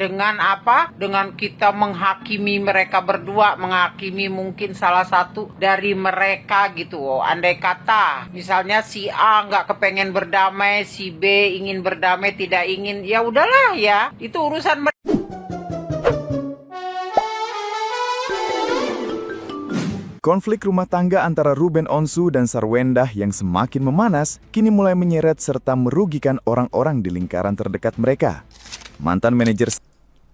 Dengan apa? Dengan kita menghakimi mereka berdua, menghakimi mungkin salah satu dari mereka gitu. Andai kata misalnya si A nggak kepengen berdamai, si B ingin berdamai, tidak ingin, ya udahlah ya, itu urusan mereka. Konflik rumah tangga antara Ruben Onsu dan Sarwendah yang semakin memanas kini mulai menyeret serta merugikan orang-orang di lingkaran terdekat mereka. Mantan manajer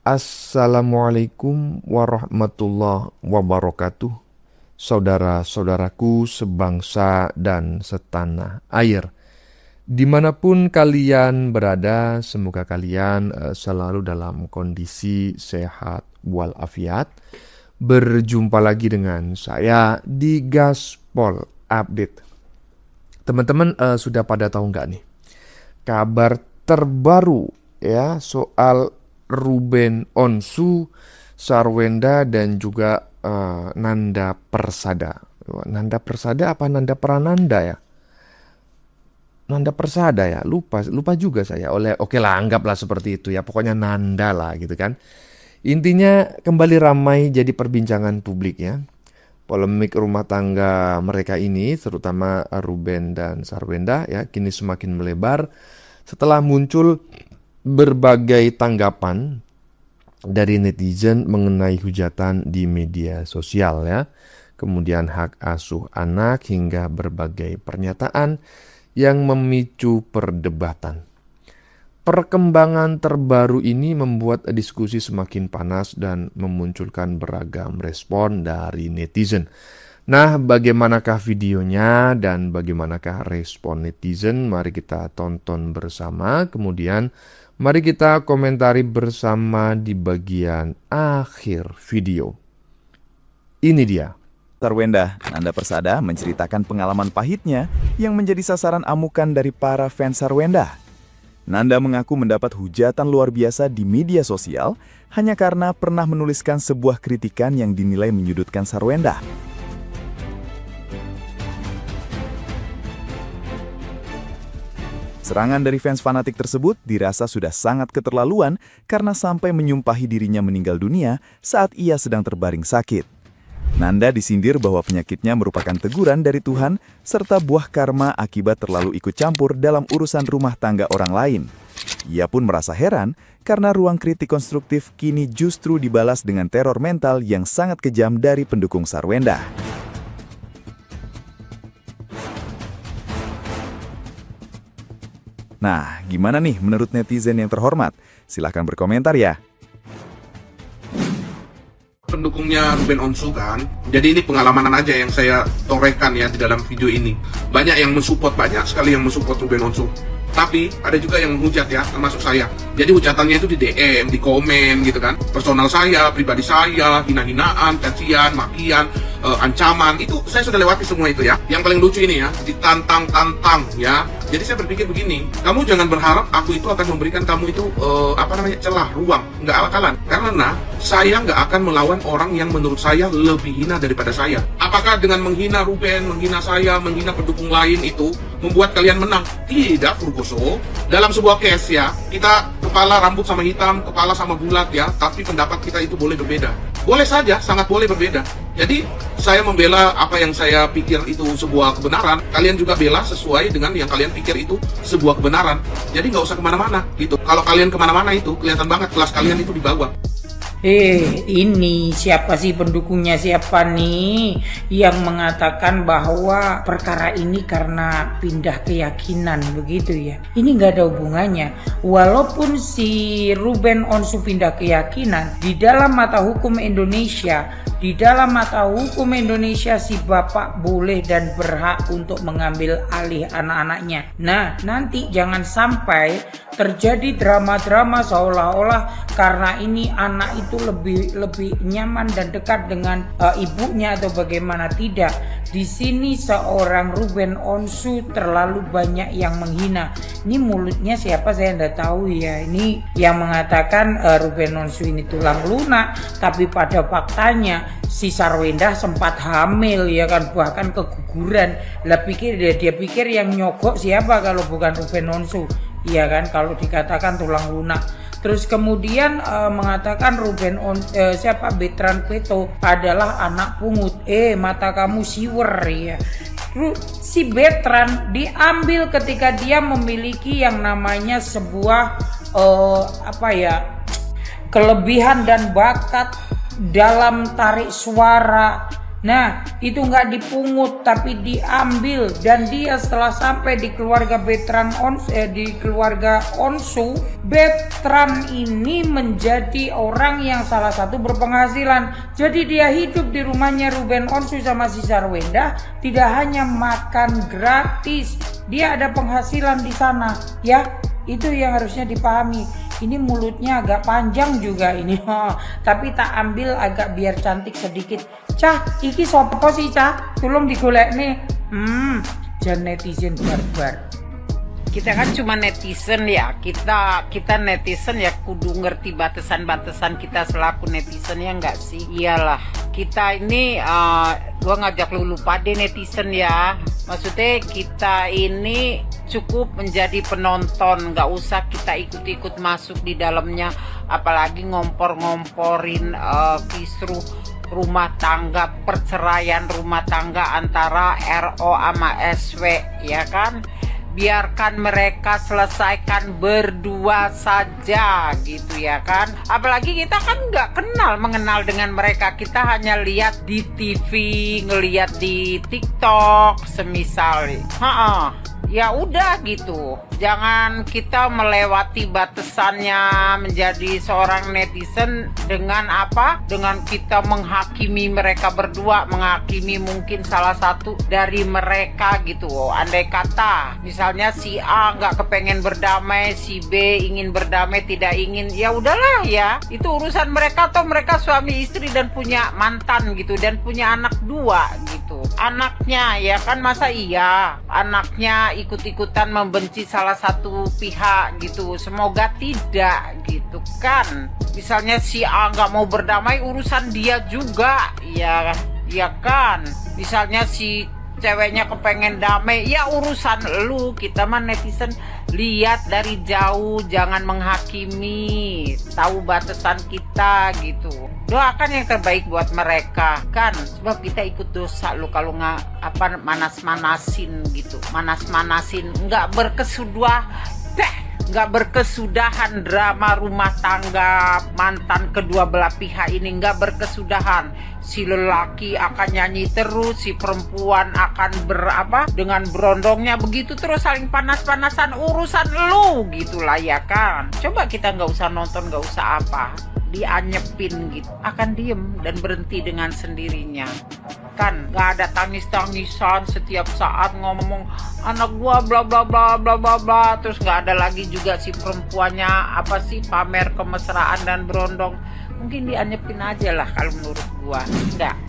Assalamualaikum warahmatullahi wabarakatuh. Saudara-saudaraku sebangsa dan setanah air. Dimanapun kalian berada, semoga kalian selalu dalam kondisi sehat walafiat. Berjumpa lagi dengan saya di Gaspol Update. Teman-teman sudah pada tahu nggak nih kabar terbaru ya soal Ruben Onsu, Sarwendah dan juga Nanda Persada. Nanda Persada apa Nanda Prananda ya? Nanda Persada ya, lupa juga saya. Oke lah, anggaplah seperti itu ya. Pokoknya Nanda lah gitu kan. Intinya kembali ramai jadi perbincangan publik ya. Polemik rumah tangga mereka ini, terutama Ruben dan Sarwendah ya, kini semakin melebar setelah muncul berbagai tanggapan dari netizen mengenai hujatan di media sosial ya. Kemudian hak asuh anak hingga berbagai pernyataan yang memicu perdebatan. Perkembangan terbaru ini membuat diskusi semakin panas dan memunculkan beragam respon dari netizen. Nah, bagaimanakah videonya dan bagaimanakah respon netizen? Mari kita tonton bersama, kemudian mari kita komentari bersama di bagian akhir video. Ini dia. Sarwendah, Nanda Persada menceritakan pengalaman pahitnya yang menjadi sasaran amukan dari para fans Sarwendah. Nanda mengaku mendapat hujatan luar biasa di media sosial hanya karena pernah menuliskan sebuah kritikan yang dinilai menyudutkan Sarwendah. Serangan dari fans fanatik tersebut dirasa sudah sangat keterlaluan karena sampai menyumpahi dirinya meninggal dunia saat ia sedang terbaring sakit. Nanda disindir bahwa penyakitnya merupakan teguran dari Tuhan serta buah karma akibat terlalu ikut campur dalam urusan rumah tangga orang lain. Ia pun merasa heran karena ruang kritik konstruktif kini justru dibalas dengan teror mental yang sangat kejam dari pendukung Sarwendah. Nah, gimana nih menurut netizen yang terhormat? Silahkan berkomentar ya. Pendukungnya Ruben Onsu kan, jadi ini pengalaman aja yang saya torehkan ya di dalam video ini. Banyak yang mensupport, banyak sekali yang mensupport Ruben Onsu. Tapi ada juga yang menghujat ya, termasuk saya. Jadi hujatannya itu di DM, di komen gitu kan. Personal saya, pribadi saya, hina-hinaan, cacian, makian, ancaman, itu saya sudah lewati semua itu ya. Yang paling lucu ini ya, ditantang-tantang ya. Jadi saya berpikir begini, kamu jangan berharap aku itu akan memberikan kamu itu celah, ruang, nggak akalan. Karena saya nggak akan melawan orang yang menurut saya lebih hina daripada saya. Apakah dengan menghina Ruben, menghina saya, menghina pendukung lain itu membuat kalian menang? Tidak, Furkoso. Dalam sebuah case ya, kita kepala rambut sama hitam, kepala sama bulat ya, tapi pendapat kita itu boleh berbeda. Boleh saja, sangat boleh berbeda. Jadi saya membela apa yang saya pikir itu sebuah kebenaran, kalian juga bela sesuai dengan yang kalian pikir itu sebuah kebenaran. Jadi nggak usah kemana-mana gitu. Kalau kalian kemana-mana itu kelihatan banget kelas kalian itu di bawah. Ini siapa sih pendukungnya, siapa nih yang mengatakan bahwa perkara ini karena pindah keyakinan begitu ya? Ini nggak ada hubungannya. Walaupun si Ruben Onsu pindah keyakinan, di dalam mata hukum Indonesia, si bapak boleh dan berhak untuk mengambil alih anak-anaknya. Nah, nanti jangan sampai terjadi drama-drama seolah-olah karena ini anak itu lebih nyaman dan dekat dengan ibunya atau bagaimana. Tidak. Di sini seorang Ruben Onsu terlalu banyak yang menghina. Ini mulutnya siapa saya tidak tahu ya. Ini yang mengatakan Ruben Onsu ini tulang lunak, tapi pada faktanya si Sarwendah sempat hamil ya kan, bahkan keguguran. Lah dia pikir yang nyogok siapa kalau bukan Ruben Onsu, iya kan, kalau dikatakan tulang lunak. Terus kemudian mengatakan Bertrand Peto adalah anak pungut. Mata kamu siwer ya. Si Bertrand diambil ketika dia memiliki yang namanya sebuah kelebihan dan bakat dalam tarik suara. Nah, itu nggak dipungut tapi diambil, dan dia setelah sampai di keluarga Onsu, Bertrand ini menjadi orang yang salah satu berpenghasilan. Jadi dia hidup di rumahnya Ruben Onsu sama si Sarwenda, tidak hanya makan gratis, dia ada penghasilan di sana, ya. Itu yang harusnya dipahami. Ini mulutnya agak panjang juga ini, tapi tak ambil agak biar cantik sedikit. Cah, iki sopo sih cah? Tolong digolek nih. Jan netizen barbar. Kita kan cuma netizen ya, kita netizen ya kudu ngerti batasan-batasan kita selaku netizen, ya enggak sih? Iyalah, kita ini gua ngajak lu pade netizen ya. Maksudnya kita ini cukup menjadi penonton, nggak usah kita ikut-ikut masuk di dalamnya, apalagi ngompor-ngomporin kisruh rumah tangga, perceraian rumah tangga antara RO sama SW, ya kan? Biarkan mereka selesaikan berdua saja gitu, ya kan? Apalagi kita kan nggak mengenal dengan mereka, kita hanya lihat di TV, ngelihat di TikTok semisal. Ya udah gitu, jangan kita melewati batasannya menjadi seorang netizen dengan dengan kita menghakimi mereka berdua, menghakimi mungkin salah satu dari mereka gitu. Andai kata misalnya si A nggak kepengen berdamai, si B ingin berdamai, tidak ingin, ya udahlah ya, itu urusan mereka, atau mereka suami istri dan punya mantan gitu, dan punya anak 2 gitu. Anaknya ya kan, masa iya anaknya ikut-ikutan membenci salah satu pihak gitu? Semoga tidak gitu kan. Misalnya si A nggak mau berdamai, urusan dia juga, ya kan. Misalnya si ceweknya kepengen damai, ya urusan lu. Kita mah netizen lihat dari jauh, jangan menghakimi, tahu batasan kita gitu. Doakan yang terbaik buat mereka kan, sebab kita ikut dosa lu kalau nggak manas-manasin gitu, nggak berkesudahan drama rumah tangga mantan kedua belah pihak ini, nggak berkesudahan. Si lelaki akan nyanyi terus, si perempuan akan dengan berondongnya begitu terus, saling panas-panasan, urusan lu gitulah, ya kan. Coba kita nggak usah nonton, nggak usah dianyepin gitu, akan diem dan berhenti dengan sendirinya kan. Nggak ada tangis-tangisan setiap saat ngomong anak gua bla bla bla bla bla bla, terus nggak ada lagi juga si perempuannya pamer kemesraan dan berondong. Mungkin dianyepin aja lah kalau menurut gua. Enggak.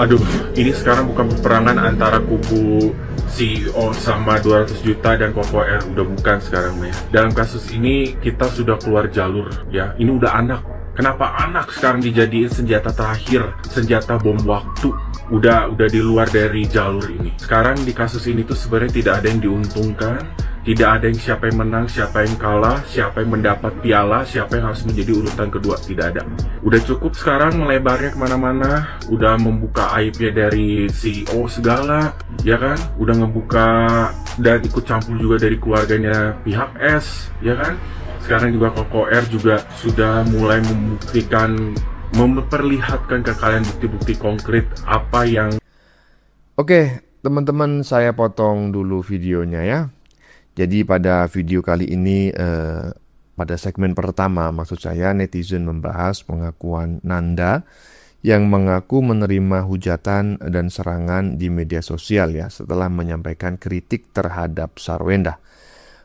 Aduh, ini sekarang bukan peperangan antara kubu CEO sama 200 juta dan Koko R, udah bukan sekarang ya. Dalam kasus ini kita sudah keluar jalur ya. Ini udah anak. Kenapa anak sekarang dijadiin senjata terakhir, senjata bom waktu? Udah di luar dari jalur ini. Sekarang di kasus ini tuh sebenarnya tidak ada yang diuntungkan, tidak ada yang siapa yang menang, siapa yang kalah, siapa yang mendapat piala, siapa yang harus menjadi urutan kedua, tidak ada. Udah cukup sekarang melebarnya kemana-mana, udah membuka aibnya dari CEO segala, ya kan? Udah ngebuka dan ikut campur juga dari keluarganya pihak S, ya kan? Sekarang juga Koko R juga sudah mulai memperlihatkan ke kalian bukti-bukti konkret apa yang... Oke, teman-teman, saya potong dulu videonya ya. Jadi pada video kali ini, pada segmen pertama, maksud saya netizen membahas pengakuan Nanda yang mengaku menerima hujatan dan serangan di media sosial ya setelah menyampaikan kritik terhadap Sarwenda.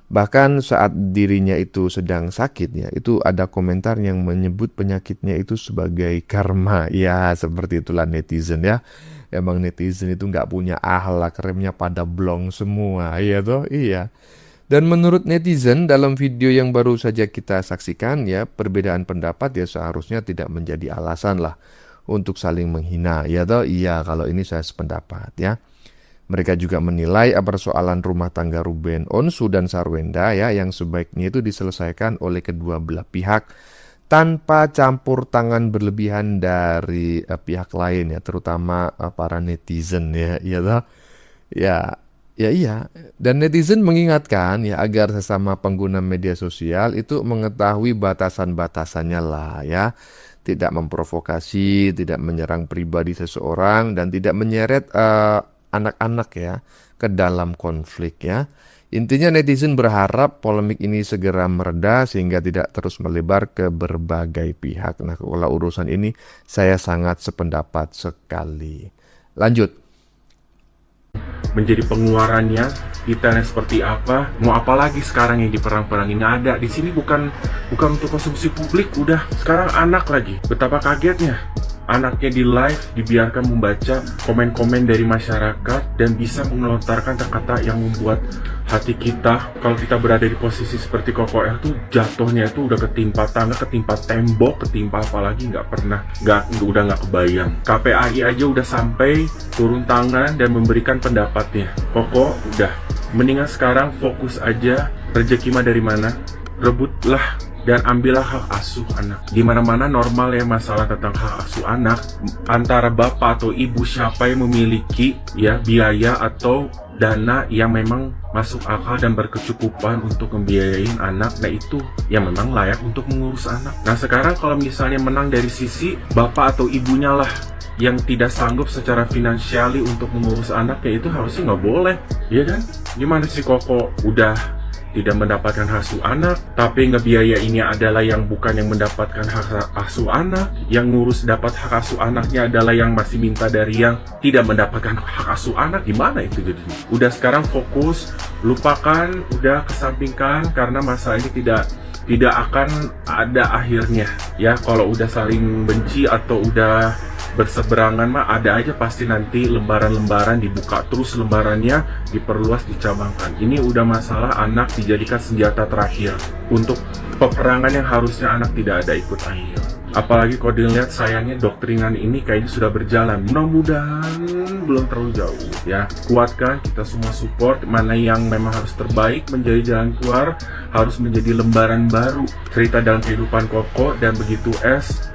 Bahkan saat dirinya itu sedang sakit ya, itu ada komentar yang menyebut penyakitnya itu sebagai karma. Ya, seperti itulah netizen ya. Emang netizen itu nggak punya akhlak, remnya pada blong semua, iya toh? Iya. Dan menurut netizen dalam video yang baru saja kita saksikan ya, perbedaan pendapat ya seharusnya tidak menjadi alasan lah untuk saling menghina, ya toh? Iya, kalau ini saya sependapat ya. Mereka juga menilai persoalan rumah tangga Ruben Onsu dan Sarwenda ya yang sebaiknya itu diselesaikan oleh kedua belah pihak tanpa campur tangan berlebihan dari pihak lain ya, terutama para netizen ya. Iya. Dan netizen mengingatkan ya agar sesama pengguna media sosial itu mengetahui batasan-batasannya lah ya. Tidak memprovokasi, tidak menyerang pribadi seseorang, dan tidak menyeret anak-anak ya ke dalam konflik ya. Intinya netizen berharap polemik ini segera mereda sehingga tidak terus melebar ke berbagai pihak. Nah, kalau urusan ini saya sangat sependapat sekali. Lanjut. Menjadi pengeluarannya detailnya seperti apa, mau apa lagi sekarang yang diperang-perang ini ada di sini bukan untuk konsumsi publik, udah sekarang anak lagi. Betapa kagetnya anaknya di live dibiarkan membaca komen-komen dari masyarakat dan bisa melontarkan kata-kata yang membuat hati kita, kalau kita berada di posisi seperti Koko R tuh jatuhnya itu udah ketimpa tangga, ketimpa tembok, ketimpa apalagi udah nggak kebayang. KPAI aja udah sampai turun tangan dan memberikan pendapatnya. Koko udah mendingan sekarang fokus aja, rezeki mah dari mana, rebutlah dan ambillah hak asuh anak. Di mana-mana normal ya masalah tentang hak asuh anak antara bapak atau ibu, siapa yang memiliki ya biaya atau dana yang memang masuk akal dan berkecukupan untuk membiayain anak, nah itu yang memang layak untuk mengurus anak. Nah sekarang kalau misalnya menang dari sisi bapak atau ibunya lah yang tidak sanggup secara finansiali untuk mengurus anaknya, itu harusnya nggak boleh, ya kan? Gimana sih Koko udah tidak mendapatkan hak asuh anak, tapi ngebiaya ini adalah yang bukan yang mendapatkan hak asuh anak, yang ngurus dapat hak asuh anaknya adalah yang masih minta dari yang tidak mendapatkan hak asuh anak. Gimana itu jadinya? Udah sekarang fokus, lupakan, udah kesampingkan karena masalah ini tidak akan ada akhirnya ya. Kalau udah saling benci atau udah berseberangan mah ada aja pasti nanti lembaran-lembaran dibuka terus, lembarannya diperluas, dicabangkan. Ini udah masalah anak dijadikan senjata terakhir untuk peperangan yang harusnya anak tidak ada ikut andil. Apalagi kalau dilihat sayangnya doktrinan ini kayaknya sudah berjalan, mudah-mudahan belum terlalu jauh ya. Kuatkan, kita semua support, mana yang memang harus terbaik menjadi jalan keluar, harus menjadi lembaran baru cerita dalam kehidupan Koko, dan begitu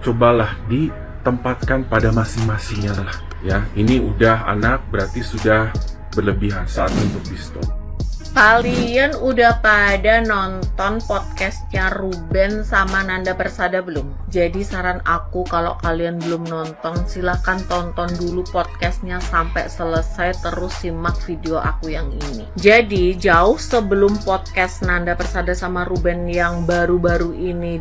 cobalah ditempatkan pada masing-masingnya lah ya. Ini udah anak berarti sudah berlebihan, saat untuk di stop. Kalian udah pada nonton podcastnya Ruben sama Nanda Persada belum? Jadi saran aku kalau kalian belum nonton, silahkan tonton dulu podcastnya sampai selesai, terus simak video aku yang ini. Jadi jauh sebelum podcast Nanda Persada sama Ruben yang baru-baru ini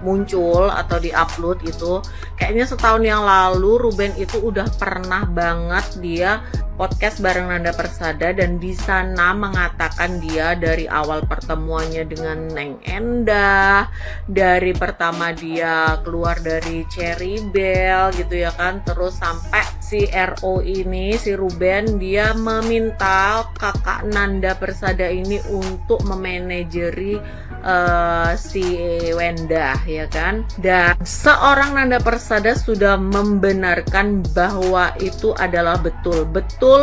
muncul atau di-upload itu, kayaknya setahun yang lalu Ruben itu udah pernah banget dia podcast bareng Nanda Persada, dan di sana mengatakan dia dari awal pertemuannya dengan Neng Endah, dari pertama dia keluar dari Cherry Bell gitu ya kan, terus sampai si RO ini, si Ruben, dia meminta kakak Nanda Persada ini untuk memanajeri si Wendah ya kan. Dan seorang Nanda Persada sudah membenarkan bahwa itu adalah betul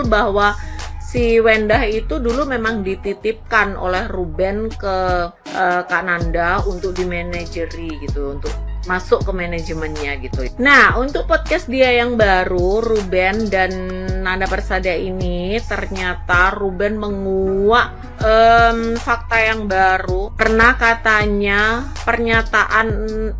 bahwa si Wendah itu dulu memang dititipkan oleh Ruben ke Kak Nanda untuk dimanajeri gitu, untuk masuk ke manajemennya gitu. Nah, untuk podcast dia yang baru, Ruben dan Nanda Persada ini, ternyata Ruben menguak fakta yang baru. Pernah katanya pernyataan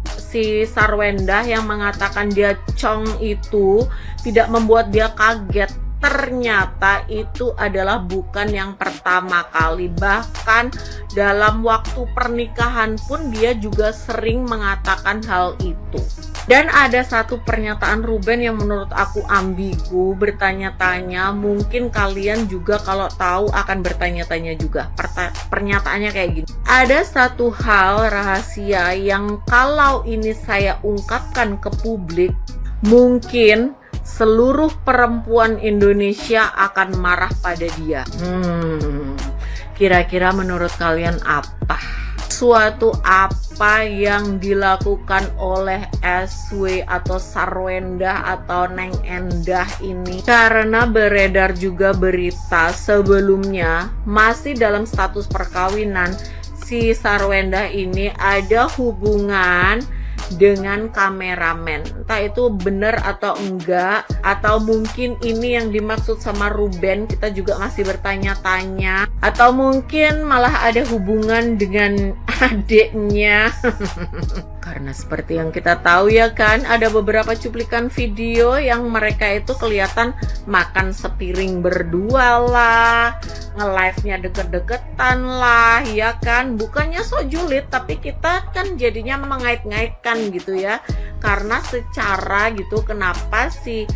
si Sarwenda yang mengatakan dia cong itu tidak membuat dia kaget. Ternyata itu adalah bukan yang pertama kali, bahkan dalam waktu pernikahan pun dia juga sering mengatakan hal itu. Dan ada satu pernyataan Ruben yang menurut aku ambigu, bertanya-tanya, mungkin kalian juga kalau tahu akan bertanya-tanya juga. Pernyataannya kayak gini, ada satu hal rahasia yang kalau ini saya ungkapkan ke publik, mungkin seluruh perempuan Indonesia akan marah pada dia. Kira-kira menurut kalian apa? sesuatu apa yang dilakukan oleh SW atau Sarwendah atau Neng Endah ini, karena beredar juga berita sebelumnya masih dalam status perkawinan, si Sarwendah ini ada hubungan dengan kameramen. Entah itu benar atau enggak, atau mungkin ini yang dimaksud sama Ruben, kita juga masih bertanya-tanya, atau mungkin malah ada hubungan dengan adiknya. Karena seperti yang kita tahu ya kan, ada beberapa cuplikan video yang mereka itu kelihatan makan sepiring berdua lah, nge-live-nya deket-deketan lah, ya kan. Bukannya so julid, tapi kita kan jadinya mengait-ngaitkan gitu ya. Karena secara gitu, kenapa si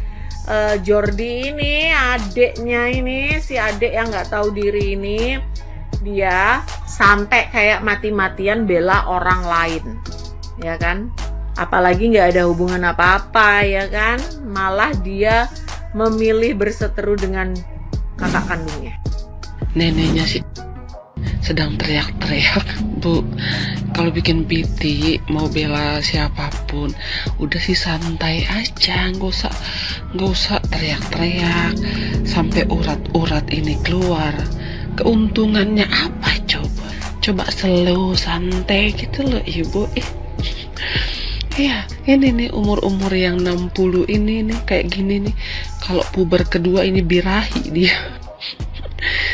Jordi ini, adeknya ini, si adek yang nggak tahu diri ini, dia sampai kayak mati-matian bela orang lain, ya kan? Apalagi nggak ada hubungan apa-apa, ya kan? Malah dia memilih berseteru dengan kakak kandungnya. Neneknya sih sedang teriak-teriak, Bu. Kalau bikin PT mau bela siapapun, udah sih santai aja, nggak usah teriak-teriak sampai urat-urat ini keluar. Keuntungannya apa coba? Coba slow, santai gitu loh, Ibu. Iya, ini nih umur-umur yang 60 ini nih kayak gini nih. Kalau puber kedua ini birahi dia.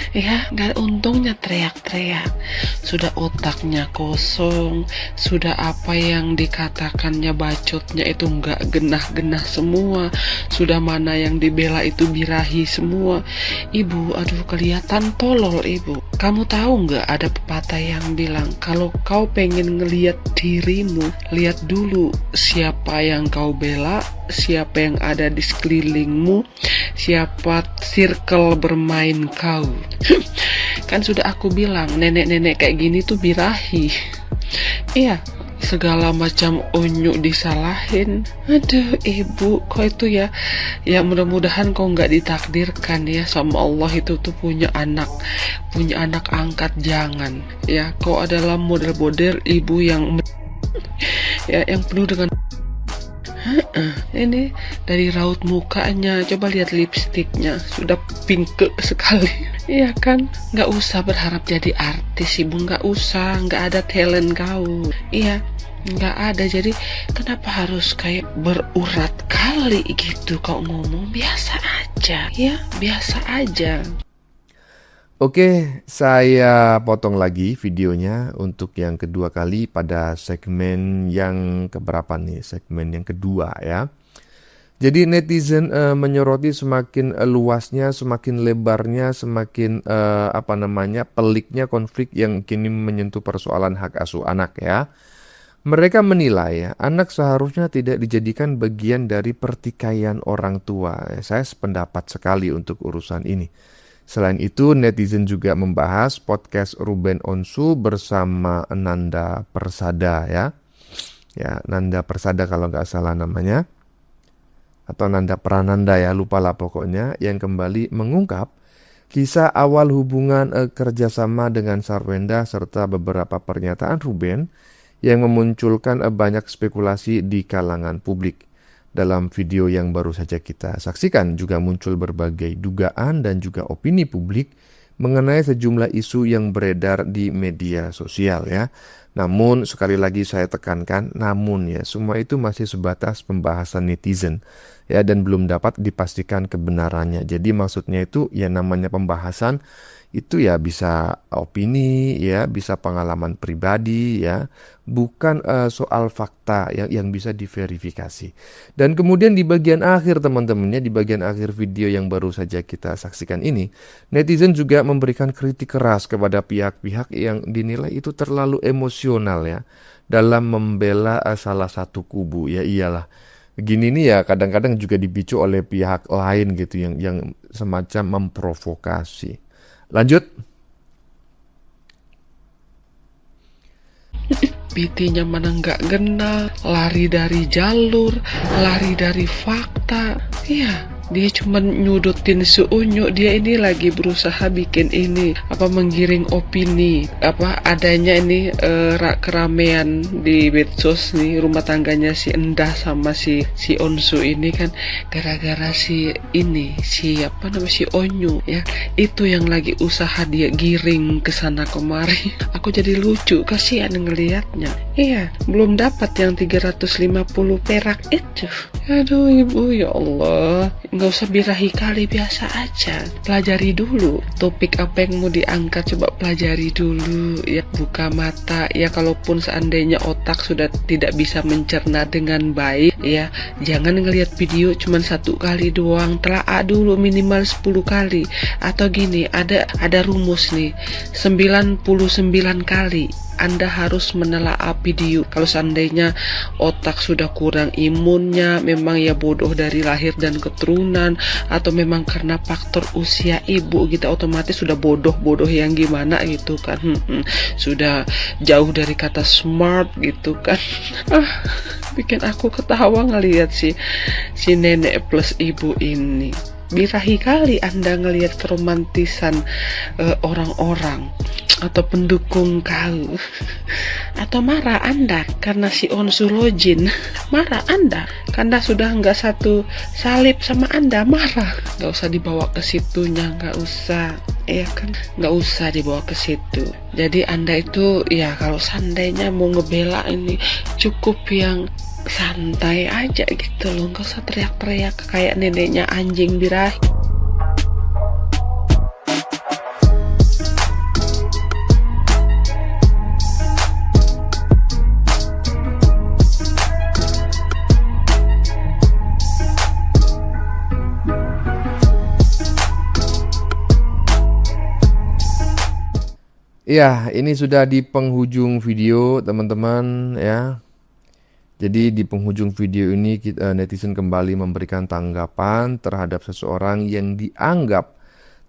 Ya, nggak untungnya teriak-teriak. Sudah otaknya kosong, sudah apa yang dikatakannya bacotnya itu nggak genah-genah semua. Sudah mana yang dibela itu birahi semua. Ibu, aduh kelihatan tolol, Ibu. Kamu tahu nggak ada pepatah yang bilang kalau kau pengen ngelihat dirimu, lihat dulu siapa yang kau bela, siapa yang ada di sekelilingmu, siapa circle bermain kau. Kan sudah aku bilang, nenek-nenek kayak gini tuh birahi. Iya, segala macam unyu disalahin. Aduh, Ibu, kok itu ya? Ya mudah-mudahan kau nggak ditakdirkan ya sama Allah itu tuh punya anak angkat, jangan. Ya, kau adalah model-model ibu yang ya yang penuh dengan ini dari raut mukanya, coba lihat lipstiknya, sudah pink sekali. Iya kan, nggak usah berharap jadi artis, Ibu, nggak usah, nggak ada talent kau. Iya, nggak ada. Jadi kenapa harus kayak berurat kali gitu kau ngomong? Biasa aja, ya biasa aja. Oke, saya potong lagi videonya untuk yang kedua kali pada segmen yang keberapa nih? Segmen yang kedua ya. Jadi netizen menyoroti semakin luasnya, semakin lebarnya, semakin peliknya konflik yang kini menyentuh persoalan hak asuh anak ya. Mereka menilai anak seharusnya tidak dijadikan bagian dari pertikaian orang tua. Saya sependapat sekali untuk urusan ini. Selain itu, netizen juga membahas podcast Ruben Onsu bersama Nanda Persada ya. Ya, Nanda Persada kalau nggak salah namanya. Atau Nanda Prananda ya, lupa lah pokoknya. Yang kembali mengungkap kisah awal hubungan kerjasama dengan Sarwendah serta beberapa pernyataan Ruben yang memunculkan banyak spekulasi di kalangan publik. Dalam video yang baru saja kita saksikan juga muncul berbagai dugaan dan juga opini publik mengenai sejumlah isu yang beredar di media sosial ya. Namun sekali lagi saya tekankan, namun ya semua itu masih sebatas pembahasan netizen ya dan belum dapat dipastikan kebenarannya. Jadi maksudnya itu ya namanya pembahasan itu ya bisa opini ya, bisa pengalaman pribadi ya, bukan soal fakta yang bisa diverifikasi. Dan kemudian di bagian akhir teman-temannya, di bagian akhir video yang baru saja kita saksikan ini, netizen juga memberikan kritik keras kepada pihak-pihak yang dinilai itu terlalu emosional ya dalam membela salah satu kubu. Ya iyalah, gini nih ya kadang-kadang juga dipicu oleh pihak lain gitu yang semacam memprovokasi. Lanjut. PT-nya mana nggak genah, lari dari jalur, lari dari fakta. Iya, Dia cuma nyudutin si Unyu. Dia ini lagi berusaha bikin ini menggiring opini adanya ini keramaian di medsos nih rumah tangganya si Endah sama si Onsu ini kan gara-gara si Onyu ya. Itu yang lagi usaha dia giring ke sana kemari. Aku jadi lucu, kasihan ngelihatnya. Iya, belum dapat yang 350 perak itu. Aduh ibu, ya Allah, nggak usah birahi kali, biasa aja. Pelajari dulu topik apa yang mau diangkat, coba pelajari dulu ya, buka mata ya. Kalaupun seandainya otak sudah tidak bisa mencerna dengan baik ya, jangan ngelihat video cuma 1 kali doang, telaah dulu minimal 10 kali. Atau gini, ada rumus nih, 99 kali Anda harus menelaah video. Kalau seandainya otak sudah kurang imunnya, memang ya bodoh dari lahir dan keturunan, atau memang karena faktor usia ibu gitu, otomatis sudah bodoh yang gimana gitu kan. Sudah jauh dari kata smart gitu kan. Bikin aku ketawa ngelihat si nenek plus ibu ini. Birahi kali Anda ngelihat keromantisan orang-orang atau pendukung kau. Atau marah Anda karena si Onsu Lojin. Marah Anda karena sudah nggak satu salib sama Anda, marah. Nggak usah dibawa ke situnya, nggak usah. Ya kan, nggak usah dibawa ke situ. Jadi Anda itu ya kalau seandainya mau ngebela ini, cukup yang santai aja gitu loh, nggak usah teriak-teriak kayak neneknya anjing birahi. Ya, ini sudah di penghujung video teman-teman ya. Jadi di penghujung video ini netizen kembali memberikan tanggapan terhadap seseorang yang dianggap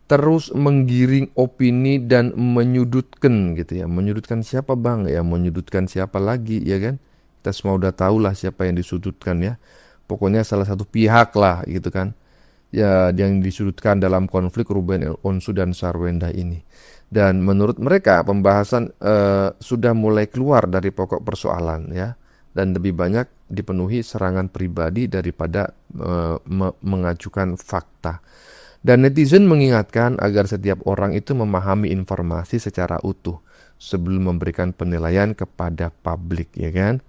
terus menggiring opini dan menyudutkan gitu ya. Menyudutkan siapa bang? Ya menyudutkan siapa lagi ya kan? Kita semua udah tahu lah siapa yang disudutkan ya. Pokoknya salah satu pihak lah gitu kan. Ya yang disudutkan dalam konflik Ruben Onsu dan Sarwenda ini. Dan menurut mereka pembahasan sudah mulai keluar dari pokok persoalan ya. Dan lebih banyak dipenuhi serangan pribadi daripada mengajukan fakta. Dan netizen mengingatkan agar setiap orang itu memahami informasi secara utuh sebelum memberikan penilaian kepada publik, ya kan?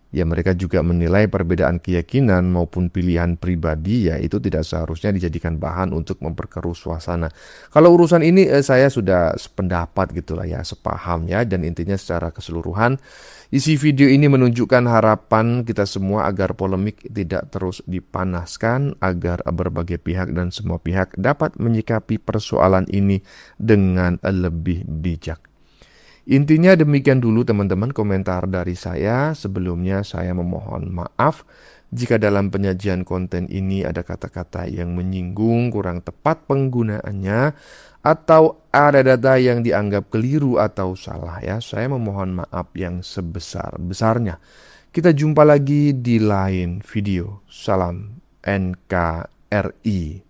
Ya mereka juga menilai perbedaan keyakinan maupun pilihan pribadi ya itu tidak seharusnya dijadikan bahan untuk memperkeruh suasana. Kalau urusan ini saya sudah sependapat gitulah ya, sepaham ya, dan intinya secara keseluruhan isi video ini menunjukkan harapan kita semua agar polemik tidak terus dipanaskan, agar berbagai pihak dan semua pihak dapat menyikapi persoalan ini dengan lebih bijak. Intinya demikian dulu teman-teman komentar dari saya. Sebelumnya saya memohon maaf jika dalam penyajian konten ini ada kata-kata yang menyinggung, kurang tepat penggunaannya, atau ada data yang dianggap keliru atau salah ya. Saya memohon maaf yang sebesar-besarnya. Kita jumpa lagi di lain video. Salam NKRI.